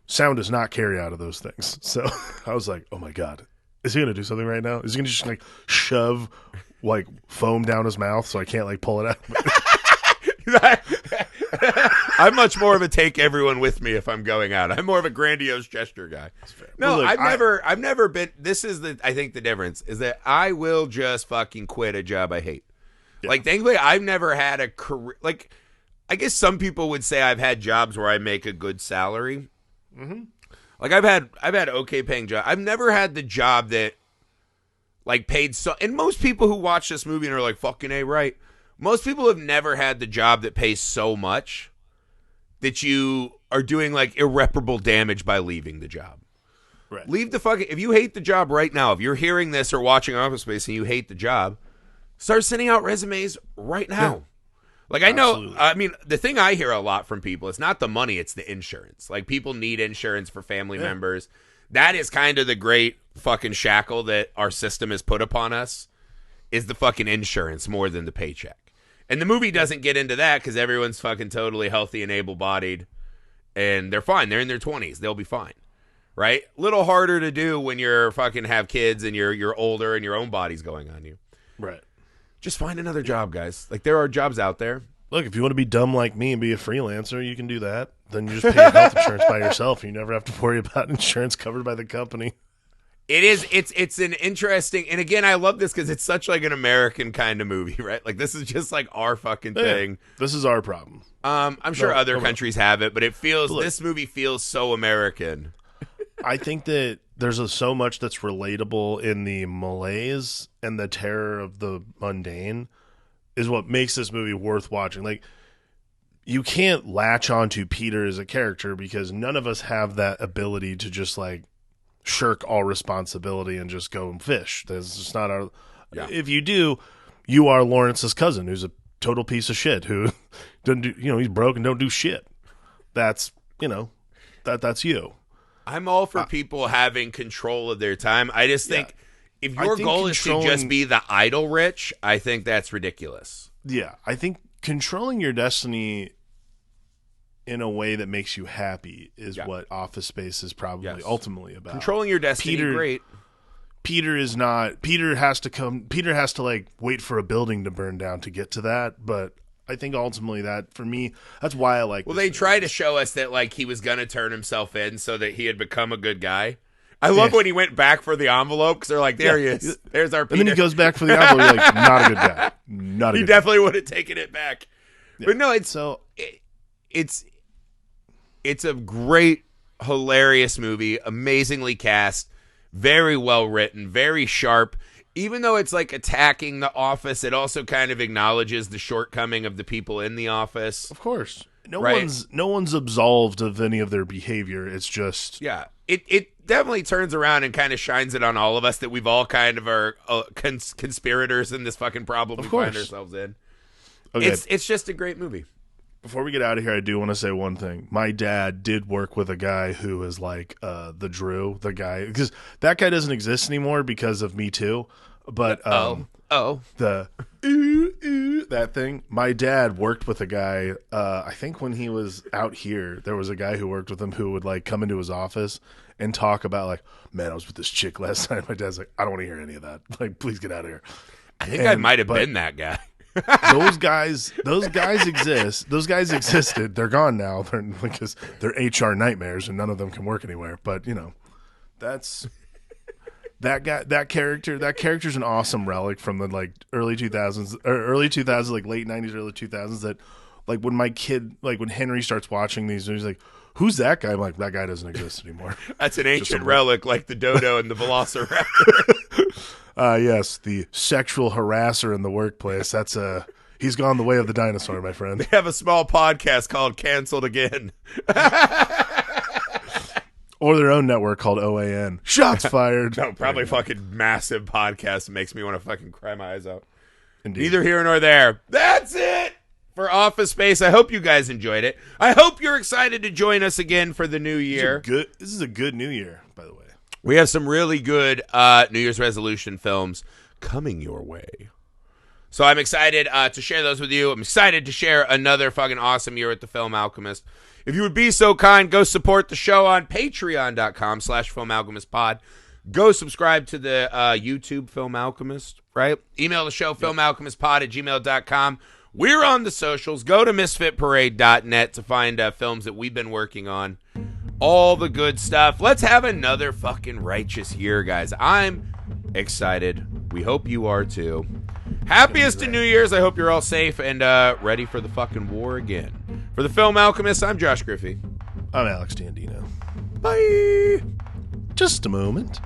Sound does not carry out of those things. So I was like, oh my God, is he going to do something right now? Is he going to just, like, shove, like, foam down his mouth so I can't, like, pull it out? I'm much more of a take everyone with me if I'm going out. I'm more of a grandiose gesture guy. No, well, look, I've never been. This is I think the difference is that I will just fucking quit a job I hate. Yeah. Like, thankfully, I've never had a career. Like, I guess some people would say I've had jobs where I make a good salary. Mm-hmm. Like, I've had okay paying jobs. I've never had the job that, like, paid so. And most people who watch this movie and are like, fucking A, right. Most people have never had the job that pays so much that you are doing, like, irreparable damage by leaving the job. Right. Leave the fucking... If you hate the job right now, if you're hearing this or watching Office Space and you hate the job, start sending out resumes right now. Yeah. Like, I know... I mean, the thing I hear a lot from people, it's not the money, it's the insurance. Like, people need insurance for family members. That is kind of the great fucking shackle that our system has put upon us, is the fucking insurance more than the paycheck. And the movie doesn't get into that because everyone's fucking totally healthy and able-bodied, and they're fine. They're in their 20s. They'll be fine, right? Little harder to do when you're fucking have kids and you're older and your own body's going on you. Right. Just find another job, guys. Like, there are jobs out there. Look, if you want to be dumb like me and be a freelancer, you can do that. Then you just pay your health insurance by yourself. You never have to worry about insurance covered by the company. It is. It's an interesting, and again, I love this because it's such like an American kind of movie, right? Like, this is just like our fucking thing. Yeah, this is our problem. I'm sure other countries have it, but it feels this movie feels so American. I think that there's so much that's relatable in the malaise and the terror of the mundane is what makes this movie worth watching. Like, you can't latch onto Peter as a character because none of us have that ability to just, like, shirk all responsibility and just go and fish. That's just not our... Yeah. If you do, you are Lawrence's cousin, who's a total piece of shit, who doesn't do, he's broke and don't do shit. That's, that's you. I'm all for people having control of their time. I just think if your goal is to just be the idle rich, I think that's ridiculous. Yeah, I think controlling your destiny in a way that makes you happy is what Office Space is probably ultimately about. Controlling your destiny, great. Peter is not. Peter has to like wait for a building to burn down to get to that. But I think ultimately that, for me, that's why I like. Well, they try to show us that like he was gonna turn himself in so that he had become a good guy. I love when he went back for the envelope because they're like, there he is. There's our Peter. And then he goes back for the envelope. You're like, not a good guy. Not a good guy. He definitely would have taken it back. Yeah. But no, it's a great, hilarious movie, amazingly cast, very well written, very sharp. Even though it's like attacking the office, it also kind of acknowledges the shortcoming of the people in the office. Of course. No one's absolved of any of their behavior. It's just... Yeah. It definitely turns around and kind of shines it on all of us that we've all kind of are conspirators in this fucking problem we find ourselves in. Okay. It's just a great movie. Before we get out of here, I do want to say one thing. My dad did work with a guy who is like the Drew, the guy, because that guy doesn't exist anymore because of Me Too. But the that thing. My dad worked with a guy. I think when he was out here, there was a guy who worked with him who would like come into his office and talk about like, man, I was with this chick last night. My dad's like, I don't want to hear any of that. Like, please get out of here. I think I might have been that guy. those guys exist. Those guys existed. They're gone now because they're HR nightmares and none of them can work anywhere. But you know, that's that guy. That character's an awesome relic from the like early 2000s or like late 90s, early 2000s. That like when my kid, like when Henry starts watching these, he's like, "Who's that guy?" I'm like, that guy doesn't exist anymore. That's an ancient relic, like the dodo and the velociraptor. Yes, the sexual harasser in the workplace. That's he's gone the way of the dinosaur, my friend. They have a small podcast called Canceled Again. Or their own network called OAN. Shots fired. No, probably fucking massive podcast that makes me want to fucking cry my eyes out. Indeed. Neither here nor there. That's it for Office Space. I hope you guys enjoyed it. I hope you're excited to join us again for the new year. This is a good new year, by the way. We have some really good New Year's resolution films coming your way. So I'm excited to share those with you. I'm excited to share another fucking awesome year at the Film Alchemist. If you would be so kind, go support the show on patreon.com/filmalchemistpod. Go subscribe to the YouTube Film Alchemist, right? Email the show, filmalchemistpod@gmail.com. We're on the socials. Go to misfitparade.net to find films that we've been working on. All the good stuff. Let's have another fucking righteous year, guys. I'm excited. We hope you are too. Happiest of New Year's. I hope you're all safe and ready for the fucking war again. For the Film Alchemist, I'm Josh Griffey. I'm Alex Dandino. Bye. Just a moment.